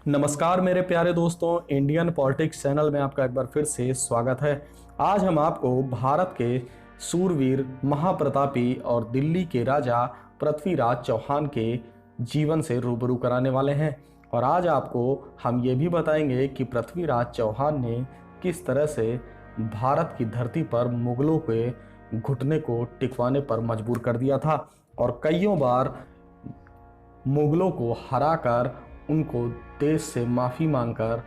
नमस्कार मेरे प्यारे दोस्तों, इंडियन पॉलिटिक्स चैनल में आपका एक बार फिर से स्वागत है। आज हम आपको भारत के सूरवीर, महाप्रतापी और दिल्ली के राजा पृथ्वीराज चौहान के जीवन से रूबरू कराने वाले हैं। और आज आपको हम ये भी बताएंगे कि पृथ्वीराज चौहान ने किस तरह से भारत की धरती पर मुगलों के घुटने को टिकवाने पर मजबूर कर दिया था और कईयों बार मुगलों को हराकर उनको देश से माफ़ी मांगकर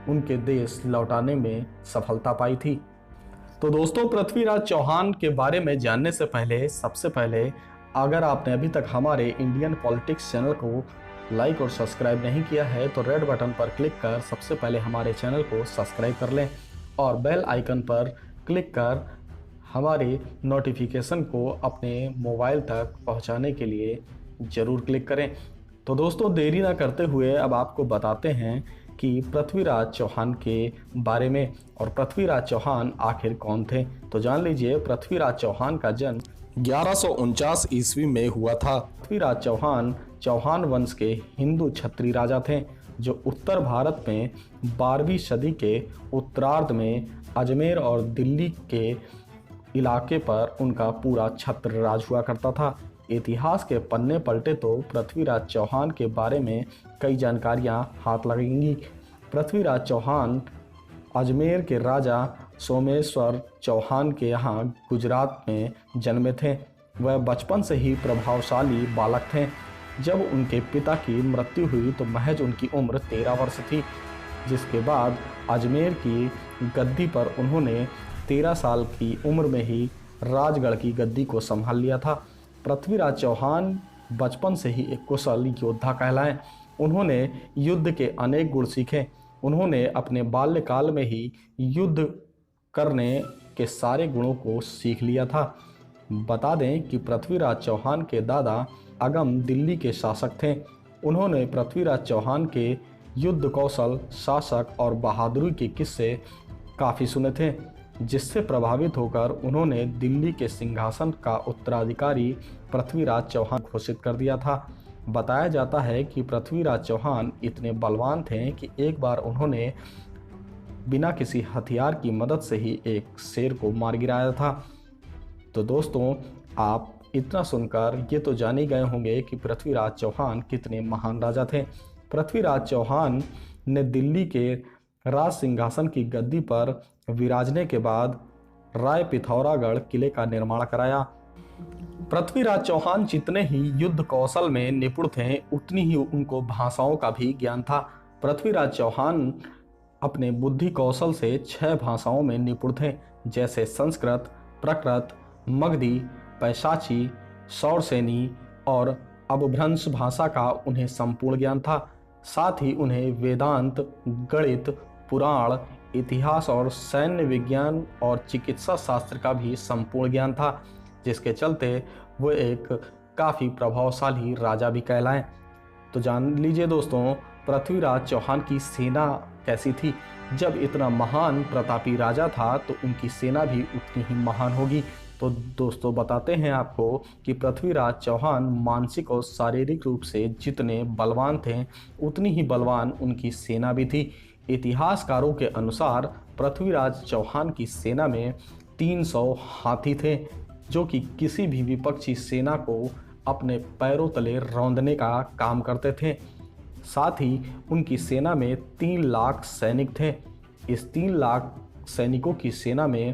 उनके देश लौटाने में सफलता पाई थी। तो दोस्तों, पृथ्वीराज चौहान के बारे में जानने से पहले सबसे पहले अगर आपने अभी तक हमारे इंडियन पॉलिटिक्स चैनल को लाइक और सब्सक्राइब नहीं किया है तो रेड बटन पर क्लिक कर सबसे पहले हमारे चैनल को सब्सक्राइब कर लें और बेल आइकन पर क्लिक कर हमारे नोटिफिकेशन को अपने मोबाइल तक पहुंचाने के लिए ज़रूर क्लिक करें। तो दोस्तों, देरी ना करते हुए अब आपको बताते हैं कि पृथ्वीराज चौहान के बारे में और पृथ्वीराज चौहान आखिर कौन थे। तो जान लीजिए, पृथ्वीराज चौहान का जन्म 1149 ईस्वी में हुआ था। पृथ्वीराज चौहान चौहान वंश के हिंदू क्षत्रिय राजा थे जो उत्तर भारत में 12वीं सदी के उत्तरार्ध में अजमेर और दिल्ली के इलाके पर उनका पूरा छत्र राज हुआ करता था। इतिहास के पन्ने पलटे तो पृथ्वीराज चौहान के बारे में कई जानकारियां हाथ लगेंगी। पृथ्वीराज चौहान अजमेर के राजा सोमेश्वर चौहान के यहाँ गुजरात में जन्मे थे। वह बचपन से ही प्रभावशाली बालक थे। जब उनके पिता की मृत्यु हुई तो महज उनकी उम्र 13 वर्ष थी, जिसके बाद अजमेर की गद्दी पर उन्होंने 13 साल की उम्र में ही राजगढ़ की गद्दी को संभाल लिया था। पृथ्वीराज चौहान बचपन से ही एक कुशल योद्धा कहलाए। उन्होंने युद्ध के अनेक गुण सीखे। उन्होंने अपने बाल्यकाल में ही युद्ध करने के सारे गुणों को सीख लिया था। बता दें कि पृथ्वीराज चौहान के दादा अगम दिल्ली के शासक थे। उन्होंने पृथ्वीराज चौहान के युद्ध कौशल, शासक और बहादुरी के किस्से काफ़ी सुने थे, जिससे प्रभावित होकर उन्होंने दिल्ली के सिंहासन का उत्तराधिकारी पृथ्वीराज चौहान घोषित कर दिया था। बताया जाता है कि पृथ्वीराज चौहान इतने बलवान थे कि एक बार उन्होंने बिना किसी हथियार की मदद से ही एक शेर को मार गिराया था। तो दोस्तों, आप इतना सुनकर ये तो जान ही गए होंगे कि पृथ्वीराज चौहान कितने महान राजा थे। पृथ्वीराज चौहान ने दिल्ली के राज सिंहासन की गद्दी पर विराजने के बाद राय पिथौरागढ़ किले का निर्माण कराया। पृथ्वीराज चौहान जितने ही युद्ध कौशल में निपुण थे, उतनी ही उनको भाषाओं का भी ज्ञान था। पृथ्वीराज चौहान अपने बुद्धि कौशल से 6 भाषाओं में निपुण थे, जैसे संस्कृत, प्राकृत, मगधी, पैशाची, सौरसेनी और अपभ्रंश भाषा का उन्हें संपूर्ण ज्ञान था। साथ ही उन्हें वेदांत, गणित, पुराण, इतिहास और सैन्य विज्ञान और चिकित्सा शास्त्र का भी संपूर्ण ज्ञान था, जिसके चलते वो एक काफ़ी प्रभावशाली राजा भी कहलाएं। तो जान लीजिए दोस्तों, पृथ्वीराज चौहान की सेना कैसी थी। जब इतना महान प्रतापी राजा था तो उनकी सेना भी उतनी ही महान होगी। तो दोस्तों, बताते हैं आपको कि पृथ्वीराज चौहान मानसिक और शारीरिक रूप से जितने बलवान थे, उतनी ही बलवान उनकी सेना भी थी। इतिहासकारों के अनुसार पृथ्वीराज चौहान की सेना में 300 हाथी थे, जो कि किसी भी विपक्षी सेना को अपने पैरों तले रौंदने का काम करते थे। साथ ही उनकी सेना में 3 लाख सैनिक थे। इस 3 लाख सैनिकों की सेना में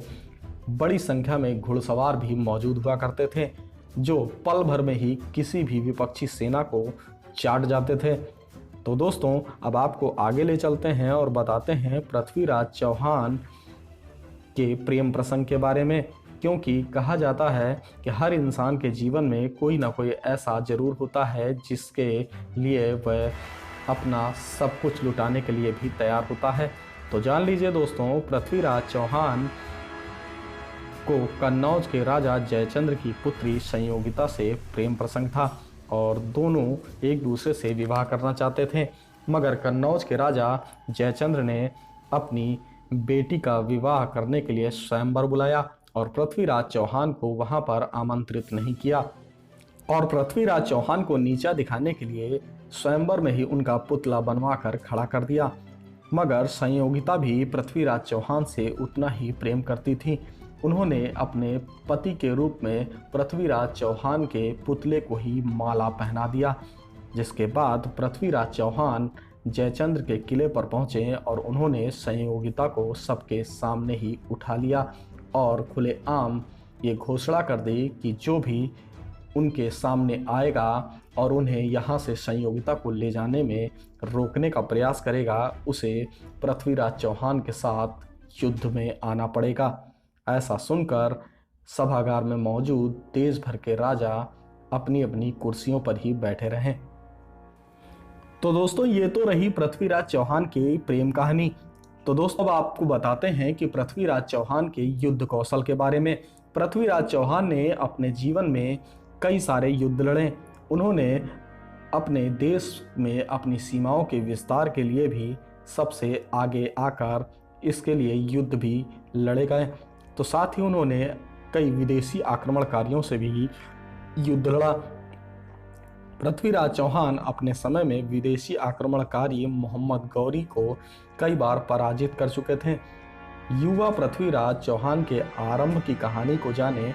बड़ी संख्या में घुड़सवार भी मौजूद हुआ करते थे, जो पल भर में ही किसी भी विपक्षी सेना को चाट जाते थे। तो दोस्तों, अब आपको आगे ले चलते हैं और बताते हैं पृथ्वीराज चौहान के प्रेम प्रसंग के बारे में, क्योंकि कहा जाता है कि हर इंसान के जीवन में कोई ना कोई ऐसा ज़रूर होता है जिसके लिए वह अपना सब कुछ लुटाने के लिए भी तैयार होता है। तो जान लीजिए दोस्तों, पृथ्वीराज चौहान को कन्नौज के राजा जयचंद्र की पुत्री संयोगिता से प्रेम प्रसंग था और दोनों एक दूसरे से विवाह करना चाहते थे, मगर कन्नौज के राजा जयचंद्र ने अपनी बेटी का विवाह करने के लिए स्वयंवर बुलाया और पृथ्वीराज चौहान को वहां पर आमंत्रित नहीं किया। और पृथ्वीराज चौहान को नीचा दिखाने के लिए स्वयंवर में ही उनका पुतला बनवाकर खड़ा कर दिया। मगर संयोगिता भी पृथ्वीराज चौहान से उतना ही प्रेम करती थी। उन्होंने अपने पति के रूप में पृथ्वीराज चौहान के पुतले को ही माला पहना दिया, जिसके बाद पृथ्वीराज चौहान जयचंद्र के किले पर पहुंचे और उन्होंने संयोगिता को सबके सामने ही उठा लिया और खुलेआम ये घोषणा कर दी कि जो भी उनके सामने आएगा और उन्हें यहाँ से संयोगिता को ले जाने में रोकने का प्रयास करेगा, उसे पृथ्वीराज चौहान के साथ युद्ध में आना पड़ेगा। ऐसा सुनकर सभागार में मौजूद देश भर के राजा अपनी अपनी कुर्सियों पर ही बैठे रहे। तो दोस्तों, ये तो रही पृथ्वीराज चौहान की प्रेम कहानी। तो दोस्तों, अब आपको बताते हैं कि पृथ्वीराज चौहान के युद्ध कौशल के बारे में। पृथ्वीराज चौहान ने अपने जीवन में कई सारे युद्ध लड़े। उन्होंने अपने देश में अपनी सीमाओं के विस्तार के लिए भी सबसे आगे आकर इसके लिए युद्ध भी लड़े गए। तो साथ ही उन्होंने कई विदेशी आक्रमणकारियों से भी युद्ध लड़ा। पृथ्वीराज चौहान अपने समय में विदेशी आक्रमणकारी मोहम्मद गौरी को कई बार पराजित कर चुके थे। युवा पृथ्वीराज चौहान के आरंभ की कहानी को जाने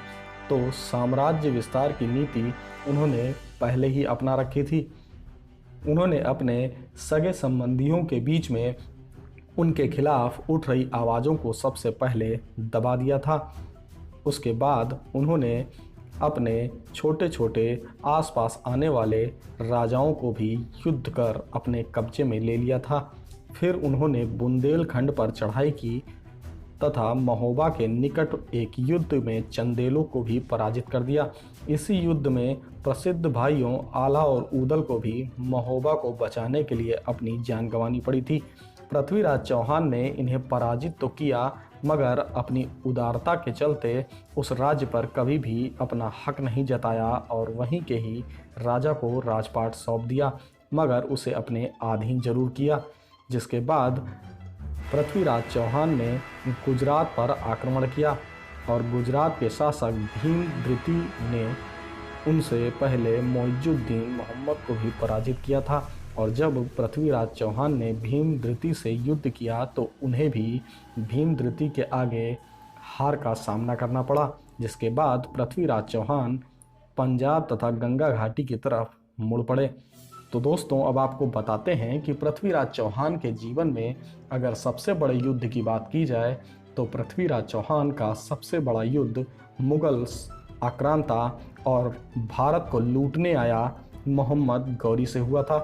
तो साम्राज्य विस्तार की नीति उन्होंने पहले ही अपना रखी थी। उन्होंने अपने सगे संबंधियों के बीच में उनके खिलाफ उठ रही आवाज़ों को सबसे पहले दबा दिया था। उसके बाद उन्होंने अपने छोटे छोटे आसपास आने वाले राजाओं को भी युद्ध कर अपने कब्जे में ले लिया था। फिर उन्होंने बुंदेलखंड पर चढ़ाई की तथा महोबा के निकट एक युद्ध में चंदेलों को भी पराजित कर दिया। इसी युद्ध में प्रसिद्ध भाइयों आला और ऊदल को भी महोबा को बचाने के लिए अपनी जान गंवानी पड़ी थी। पृथ्वीराज चौहान ने इन्हें पराजित तो किया, मगर अपनी उदारता के चलते उस राज्य पर कभी भी अपना हक नहीं जताया और वहीं के ही राजा को राजपाट सौंप दिया, मगर उसे अपने अधीन जरूर किया। जिसके बाद पृथ्वीराज चौहान ने गुजरात पर आक्रमण किया और गुजरात के शासक भीमद्रिति ने उनसे पहले मोइजुद्दीन मोहम्मद को भी पराजित किया था। और जब पृथ्वीराज चौहान ने भीमद्रिति से युद्ध किया तो उन्हें भी भीमद्रिति के आगे हार का सामना करना पड़ा। जिसके बाद पृथ्वीराज चौहान पंजाब तथा गंगा घाटी की तरफ मुड़ पड़े। तो दोस्तों, अब आपको बताते हैं कि पृथ्वीराज चौहान के जीवन में अगर सबसे बड़े युद्ध की बात की जाए तो पृथ्वीराज चौहान का सबसे बड़ा युद्ध मुगल आक्रांता और भारत को लूटने आया मोहम्मद गौरी से हुआ था।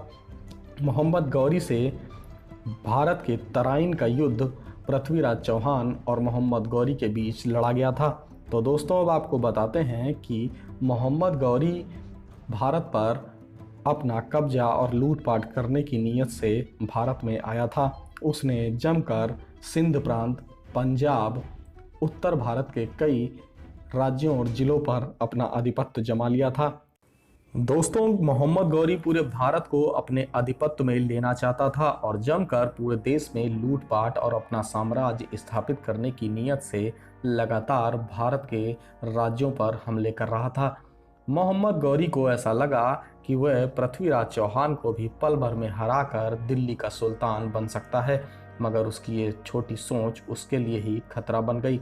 मोहम्मद गौरी से भारत के तराइन का युद्ध पृथ्वीराज चौहान और मोहम्मद गौरी के बीच लड़ा गया था। तो दोस्तों, अब आपको बताते हैं कि मोहम्मद गौरी भारत पर अपना कब्जा और लूटपाट करने की नीयत से भारत में आया था। उसने जमकर सिंध प्रांत, पंजाब, उत्तर भारत के कई राज्यों और जिलों पर अपना आधिपत्य जमा लिया था। दोस्तों, मोहम्मद गौरी पूरे भारत को अपने आधिपत्य में लेना चाहता था और जमकर पूरे देश में लूटपाट और अपना साम्राज्य स्थापित करने की नीयत से लगातार भारत के राज्यों पर हमले कर रहा था। मोहम्मद गौरी को ऐसा लगा कि वह पृथ्वीराज चौहान को भी पल भर में हराकर दिल्ली का सुल्तान बन सकता है, मगर उसकी ये छोटी सोच उसके लिए ही खतरा बन गई।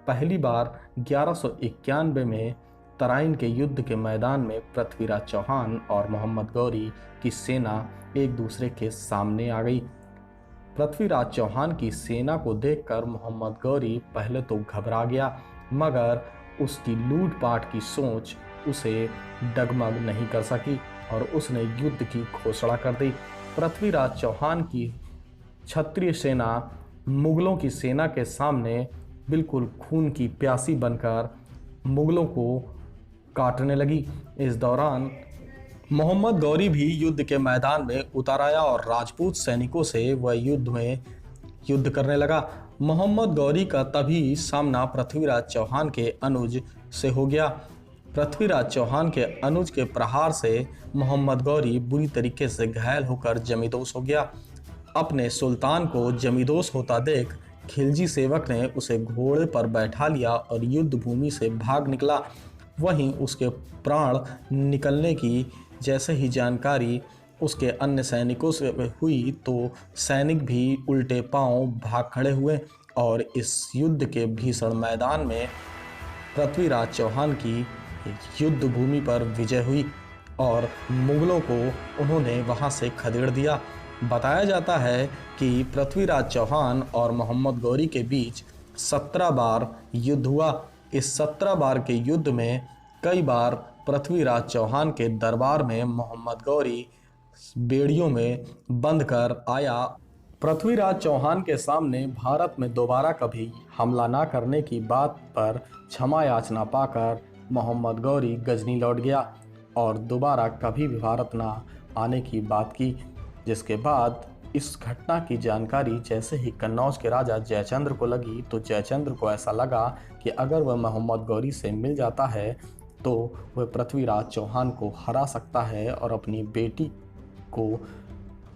पहली बार 1191 में तराइन के युद्ध के मैदान में पृथ्वीराज चौहान और मोहम्मद गौरी की सेना एक दूसरे के सामने आ गई। पृथ्वीराज चौहान की सेना को देखकर मोहम्मद गौरी पहले तो घबरा गया, मगर उसकी लूटपाट की सोच उसे डगमग नहीं कर सकी और उसने युद्ध की घोषणा कर दी। पृथ्वीराज चौहान की क्षत्रिय सेना मुगलों की सेना के सामने बिल्कुल खून की प्यासी बनकर मुगलों को काटने लगी। इस दौरान मोहम्मद गौरी भी युद्ध के मैदान में उतर आया और राजपूत सैनिकों से वह युद्ध करने लगा। मोहम्मद गौरी का तभी सामना पृथ्वीराज चौहान के अनुज से हो गया। पृथ्वीराज चौहान के अनुज के प्रहार से मोहम्मद गौरी बुरी तरीके से घायल होकर जमींदोज हो गया। अपने सुल्तान को जमींदोज होता देख खिलजी सेवक ने उसे घोड़े पर बैठा लिया और युद्ध भूमि से भाग निकला। वहीं उसके प्राण निकलने की जैसे ही जानकारी उसके अन्य सैनिकों से हुई तो सैनिक भी उल्टे पांव भाग खड़े हुए और इस युद्ध के भीषण मैदान में पृथ्वीराज चौहान की युद्ध भूमि पर विजय हुई और मुगलों को उन्होंने वहां से खदेड़ दिया। बताया जाता है कि पृथ्वीराज चौहान और मोहम्मद गौरी के बीच 17 बार युद्ध हुआ। इस 17 बार के युद्ध में कई बार पृथ्वीराज चौहान के दरबार में मोहम्मद गौरी बेड़ियों में बंद कर आया। पृथ्वीराज चौहान के सामने भारत में दोबारा कभी हमला ना करने की बात पर क्षमा याचना पाकर मोहम्मद गौरी गजनी लौट गया और दोबारा कभी भी भारत ना आने की बात की। जिसके बाद इस घटना की जानकारी जैसे ही कन्नौज के राजा जयचंद्र को लगी तो जयचंद्र को ऐसा लगा कि अगर वह मोहम्मद गौरी से मिल जाता है तो वह पृथ्वीराज चौहान को हरा सकता है और अपनी बेटी को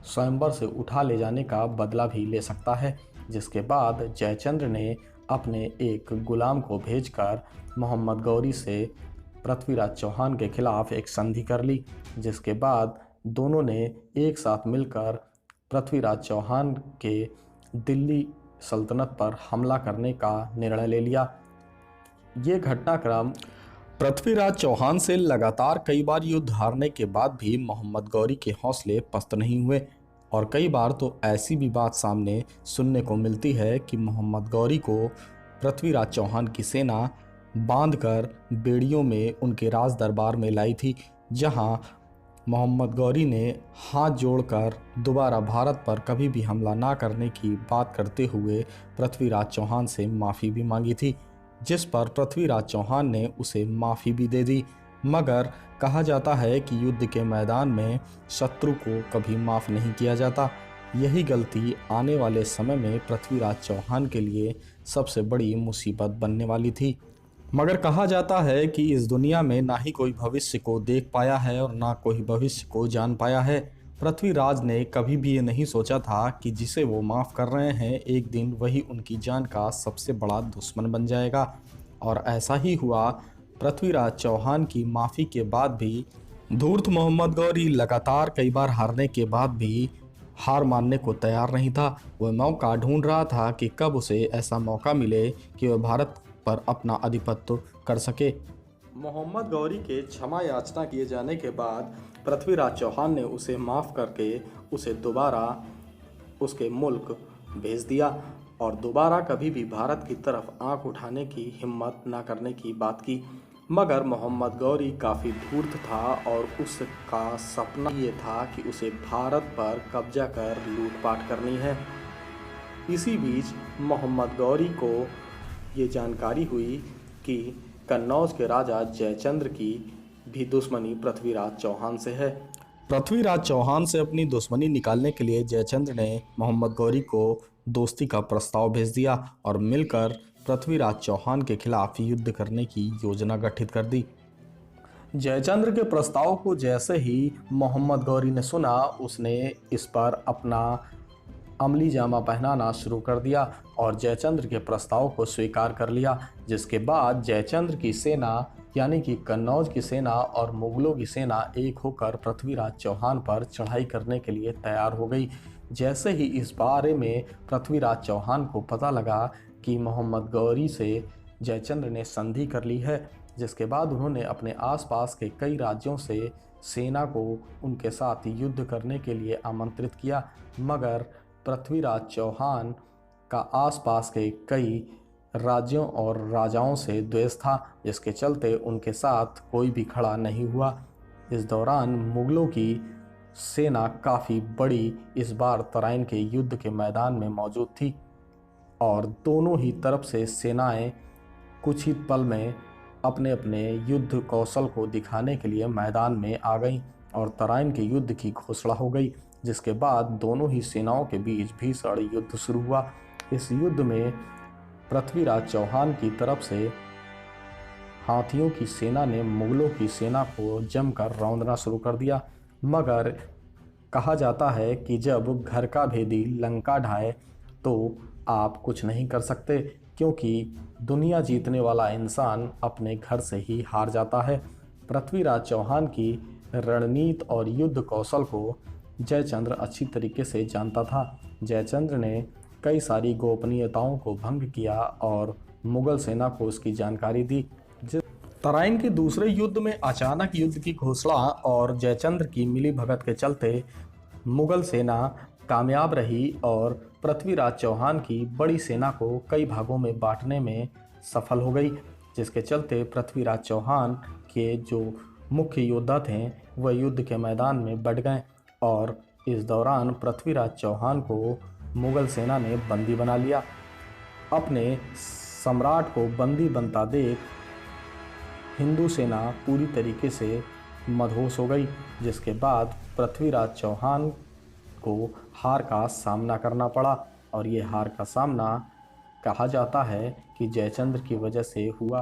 स्वयंवर से उठा ले जाने का बदला भी ले सकता है। जिसके बाद जयचंद्र ने अपने एक गुलाम को भेजकर मोहम्मद गौरी से पृथ्वीराज चौहान के खिलाफ एक संधि कर ली। जिसके बाद दोनों ने एक साथ मिलकर पृथ्वीराज चौहान के दिल्ली सल्तनत पर हमला करने का निर्णय ले लिया। ये घटनाक्रम पृथ्वीराज चौहान से लगातार कई बार युद्ध हारने के बाद भी मोहम्मद गौरी के हौसले पस्त नहीं हुए और कई बार तो ऐसी भी बात सामने सुनने को मिलती है कि मोहम्मद गौरी को पृथ्वीराज चौहान की सेना बांधकर बेड़ियों में उनके राज दरबार में लाई थी, जहां मोहम्मद गौरी ने हाथ जोड़कर दोबारा भारत पर कभी भी हमला ना करने की बात करते हुए पृथ्वीराज चौहान से माफ़ी भी मांगी थी, जिस पर पृथ्वीराज चौहान ने उसे माफ़ी भी दे दी। मगर कहा जाता है कि युद्ध के मैदान में शत्रु को कभी माफ़ नहीं किया जाता। यही गलती आने वाले समय में पृथ्वीराज चौहान के लिए सबसे बड़ी मुसीबत बनने वाली थी। मगर कहा जाता है कि इस दुनिया में ना ही कोई भविष्य को देख पाया है और ना कोई भविष्य को जान पाया है। पृथ्वीराज ने कभी भी ये नहीं सोचा था कि जिसे वो माफ़ कर रहे हैं एक दिन वही उनकी जान का सबसे बड़ा दुश्मन बन जाएगा। और ऐसा ही हुआ। पृथ्वीराज चौहान की माफ़ी के बाद भी धूर्त मोहम्मद गौरी लगातार कई बार हारने के बाद भी हार मानने को तैयार नहीं था। वह मौका ढूंढ रहा था कि कब उसे ऐसा मौका मिले कि वह भारत पर अपना आधिपत्य कर सके। मोहम्मद गौरी के क्षमा याचना किए जाने के बाद पृथ्वीराज चौहान ने उसे माफ़ करके उसे दोबारा उसके मुल्क भेज दिया और दोबारा कभी भी भारत की तरफ आंख उठाने की हिम्मत ना करने की बात की। मगर मोहम्मद गौरी काफ़ी धूर्त था और उसका सपना ये था कि उसे भारत पर कब्जा कर लूटपाट करनी है। इसी बीच मोहम्मद गौरी को ये जानकारी हुई कि कन्नौज के राजा जयचंद्र की भी दुश्मनी पृथ्वीराज चौहान से है। पृथ्वीराज चौहान से अपनी दुश्मनी निकालने के लिए जयचंद्र ने मोहम्मद गौरी को दोस्ती का प्रस्ताव भेज दिया और मिलकर पृथ्वीराज चौहान के खिलाफ युद्ध करने की योजना गठित कर दी। जयचंद्र के प्रस्ताव को जैसे ही मोहम्मद गौरी ने सुना उसने इस पर अपना अमली जामा पहनाना शुरू कर दिया और जयचंद्र के प्रस्ताव को स्वीकार कर लिया। जिसके बाद जयचंद्र की सेना यानी कि कन्नौज की सेना और मुगलों की सेना एक होकर पृथ्वीराज चौहान पर चढ़ाई करने के लिए तैयार हो गई। जैसे ही इस बारे में पृथ्वीराज चौहान को पता लगा कि मोहम्मद गौरी से जयचंद्र ने संधि कर ली है, जिसके बाद उन्होंने अपने आसपास के कई राज्यों से सेना को उनके साथ युद्ध करने के लिए आमंत्रित किया। मगर पृथ्वीराज चौहान का आसपास के कई राज्यों और राजाओं से द्वेष था, जिसके चलते उनके साथ कोई भी खड़ा नहीं हुआ। इस दौरान मुगलों की सेना काफ़ी बड़ी इस बार तराइन के युद्ध के मैदान में मौजूद थी और दोनों ही तरफ से सेनाएं कुछ ही पल में अपने अपने युद्ध कौशल को दिखाने के लिए मैदान में आ गईं और तराइन के युद्ध की घोषणा हो गई। जिसके बाद दोनों ही सेनाओं के बीच भीषण युद्ध शुरू हुआ। इस युद्ध में पृथ्वीराज चौहान की तरफ से हाथियों की सेना ने मुगलों की सेना को जमकर रौंदना शुरू कर दिया। मगर कहा जाता है कि जब घर का भेदी लंका ढाए तो आप कुछ नहीं कर सकते। क्योंकि दुनिया जीतने वाला इंसान अपने घर से ही हार जाता है। पृथ्वीराज चौहान की रणनीति और युद्ध कौशल को जयचंद्र अच्छी तरीके से जानता था। जयचंद्र ने कई सारी गोपनीयताओं को भंग किया और मुगल सेना को उसकी जानकारी दी। तराइन के दूसरे युद्ध में अचानक युद्ध की घोषणा और जयचंद्र की मिलीभगत के चलते मुगल सेना कामयाब रही और पृथ्वीराज चौहान की बड़ी सेना को कई भागों में बांटने में सफल हो गई, जिसके चलते पृथ्वीराज चौहान के जो मुख्य योद्धा थे वह युद्ध के मैदान में बढ़ गए और इस दौरान पृथ्वीराज चौहान को मुगल सेना ने बंदी बना लिया। अपने सम्राट को बंदी बनता देख हिंदू सेना पूरी तरीके से मदहोश हो गई, जिसके बाद पृथ्वीराज चौहान को हार का सामना करना पड़ा और ये हार का सामना कहा जाता है कि जयचंद्र की वजह से हुआ।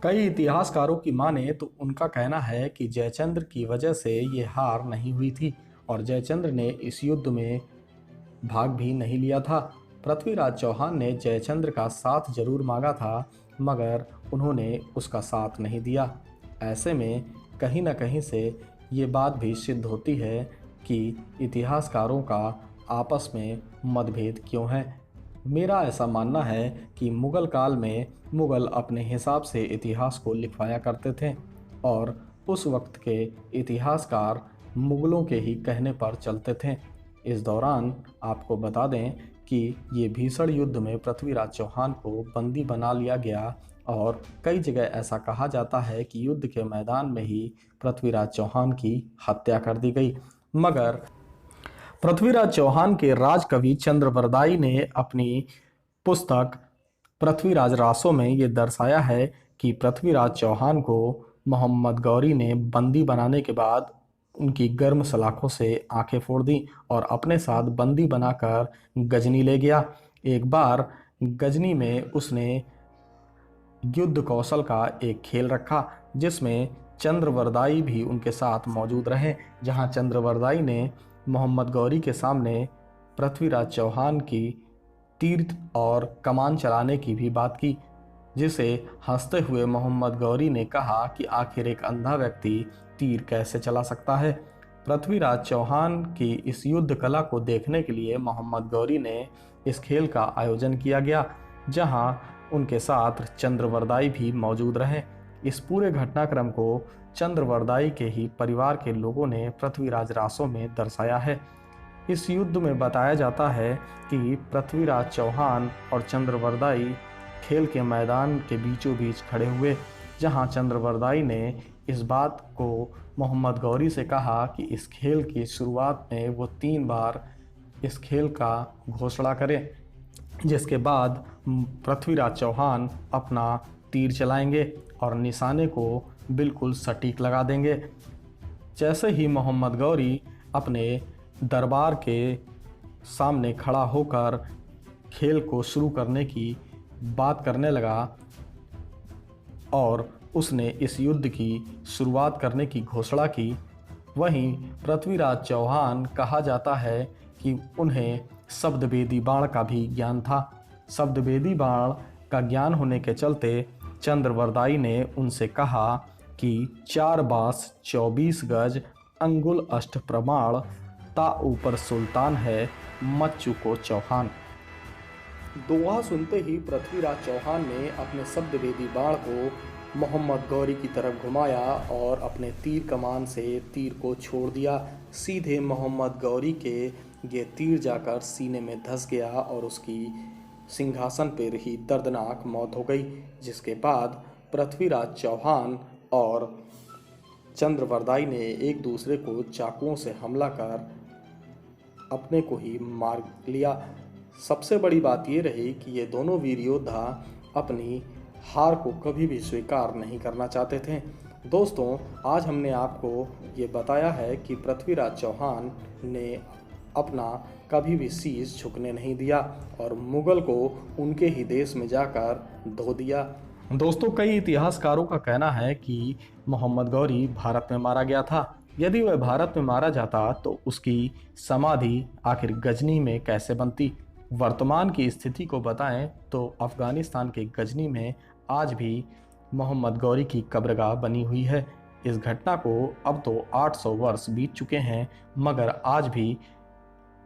कई इतिहासकारों की माने तो उनका कहना है कि जयचंद्र की वजह से ये हार नहीं हुई थी और जयचंद्र ने इस युद्ध में भाग भी नहीं लिया था। पृथ्वीराज चौहान ने जयचंद्र का साथ जरूर मांगा था, मगर उन्होंने उसका साथ नहीं दिया। ऐसे में कहीं न कहीं से ये बात भी सिद्ध होती है कि इतिहासकारों का आपस में मतभेद क्यों है। मेरा ऐसा मानना है कि मुग़ल काल में मुग़ल अपने हिसाब से इतिहास को लिखवाया करते थे और उस वक्त के इतिहासकार मुग़लों के ही कहने पर चलते थे। इस दौरान आपको बता दें कि ये भीषण युद्ध में पृथ्वीराज चौहान को बंदी बना लिया गया और कई जगह ऐसा कहा जाता है कि युद्ध के मैदान में ही पृथ्वीराज चौहान की हत्या कर दी गई। मगर पृथ्वीराज चौहान के राजकवि चंद्रवरदाई ने अपनी पुस्तक पृथ्वीराज रासो में ये दर्शाया है कि पृथ्वीराज चौहान को मोहम्मद गौरी ने बंदी बनाने के बाद उनकी गर्म सलाखों से आंखें फोड़ दी और अपने साथ बंदी बनाकर गजनी ले गया। एक बार गजनी में उसने युद्ध कौशल का एक खेल रखा जिसमें चंद्रवरदाई भी उनके साथ मौजूद रहे, जहां चंद्रवरदाई ने मोहम्मद गौरी के सामने पृथ्वीराज चौहान की तीर और कमान चलाने की भी बात की, जिसे हंसते हुए मोहम्मद गौरी ने कहा कि आखिर एक अंधा व्यक्ति तीर कैसे चला सकता है। पृथ्वीराज चौहान की इस युद्ध कला को देखने के लिए मोहम्मद गौरी ने इस खेल का आयोजन किया गया, जहां उनके साथ चंद्रवरदाई भी मौजूद रहे। इस पूरे घटनाक्रम को चंद्रवरदाई के ही परिवार के लोगों ने पृथ्वीराज रासो में दर्शाया है। इस युद्ध में बताया जाता है कि पृथ्वीराज चौहान और चंद्रवरदाई खेल के मैदान के बीचों बीच खड़े हुए, जहां चंद्रवरदाई ने इस बात को मोहम्मद गौरी से कहा कि इस खेल की शुरुआत में वो 3 बार इस खेल का घोषणा करें, जिसके बाद पृथ्वीराज चौहान अपना तीर चलाएंगे और निशाने को बिल्कुल सटीक लगा देंगे। जैसे ही मोहम्मद गौरी अपने दरबार के सामने खड़ा होकर खेल को शुरू करने की बात करने लगा और उसने इस युद्ध की शुरुआत करने की घोषणा की, वहीं पृथ्वीराज चौहान कहा जाता है कि उन्हें शब्दवेदी बाण का भी ज्ञान था। शब्दवेदी बाण का ज्ञान होने के चलते चंद्रवरदाई ने उनसे कहा कि 4 बास 24 गज अंगुल अष्ट प्रमाण ता ऊपर सुल्तान है मत चुको चौहान। दोहा सुनते ही पृथ्वीराज चौहान ने अपने शब्दवेदी बाण को मोहम्मद गौरी की तरफ घुमाया और अपने तीर कमान से तीर को छोड़ दिया। सीधे मोहम्मद गौरी के ये तीर जाकर सीने में धंस गया और उसकी सिंहासन पर ही दर्दनाक मौत हो गई, जिसके बाद पृथ्वीराज चौहान और चंद्रवरदाई ने एक दूसरे को चाकुओं से हमला कर अपने को ही मार लिया। सबसे बड़ी बात ये रही कि ये दोनों वीर योद्धा अपनी हार को कभी भी स्वीकार नहीं करना चाहते थे। दोस्तों, आज हमने आपको ये बताया है कि पृथ्वीराज चौहान ने अपना कभी भी शीश झुकने नहीं दिया और मुगल को उनके ही देश में जाकर धो दिया। दोस्तों, कई इतिहासकारों का कहना है कि मोहम्मद गौरी भारत में मारा गया था। यदि वह भारत में मारा जाता तो उसकी समाधि आखिर गजनी में कैसे बनती, वर्तमान की स्थिति को बताएं तो अफ़गानिस्तान के गजनी में आज भी मोहम्मद गौरी की कब्रगाह बनी हुई है। इस घटना को अब तो 800 वर्ष बीत चुके हैं, मगर आज भी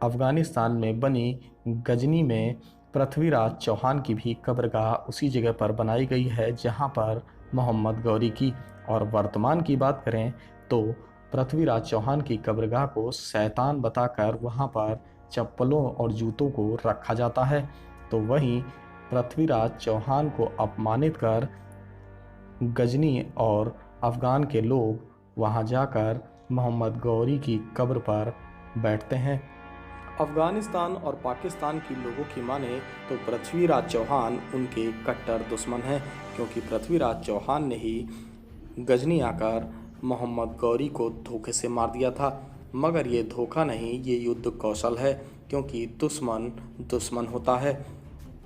अफ़गानिस्तान में बनी गजनी में पृथ्वीराज चौहान की भी कब्रगाह उसी जगह पर बनाई गई है जहां पर मोहम्मद गौरी की। और वर्तमान की बात करें तो पृथ्वीराज चौहान की कब्रगाह को शैतान बताकर वहां पर चप्पलों और जूतों को रखा जाता है। तो वहीं पृथ्वीराज चौहान को अपमानित कर गजनी और अफ़गान के लोग वहां जाकर मोहम्मद गौरी की कब्र पर बैठते हैं। अफ़गानिस्तान और पाकिस्तान के लोगों की माने तो पृथ्वीराज चौहान उनके कट्टर दुश्मन हैं, क्योंकि पृथ्वीराज चौहान ने ही गजनी आकर मोहम्मद गौरी को धोखे से मार दिया था। मगर ये धोखा नहीं, ये युद्ध कौशल है, क्योंकि दुश्मन दुश्मन होता है।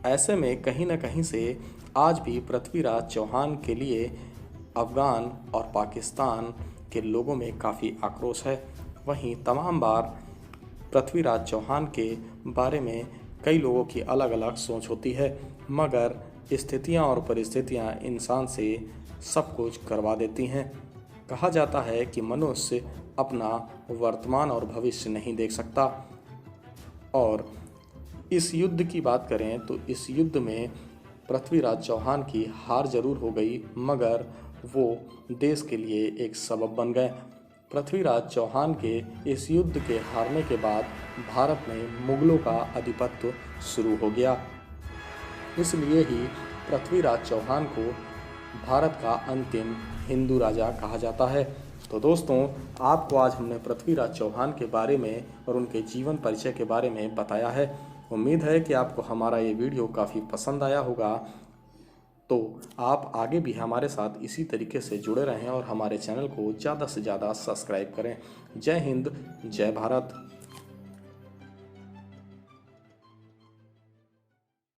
ऐसे में कहीं न कहीं से आज भी पृथ्वीराज चौहान के लिए अफ़गान और पाकिस्तान के लोगों में काफ़ी आक्रोश है। वहीं तमाम बार पृथ्वीराज चौहान के बारे में कई लोगों की अलग अलग सोच होती है, मगर स्थितियां और परिस्थितियां इंसान से सब कुछ करवा देती हैं। कहा जाता है कि मनुष्य अपना वर्तमान और भविष्य नहीं देख सकता। और इस युद्ध की बात करें तो इस युद्ध में पृथ्वीराज चौहान की हार जरूर हो गई, मगर वो देश के लिए एक सबब बन गए। पृथ्वीराज चौहान के इस युद्ध के हारने के बाद भारत में मुगलों का आधिपत्य शुरू हो गया। इसलिए ही पृथ्वीराज चौहान को भारत का अंतिम हिंदू राजा कहा जाता है। तो दोस्तों, आपको आज हमने पृथ्वीराज चौहान के बारे में और उनके जीवन परिचय के बारे में बताया है। उम्मीद है कि आपको हमारा ये वीडियो काफ़ी पसंद आया होगा। तो आप आगे भी हमारे साथ इसी तरीके से जुड़े रहें और हमारे चैनल को ज़्यादा से ज़्यादा सब्सक्राइब करें। जय हिंद, जय भारत।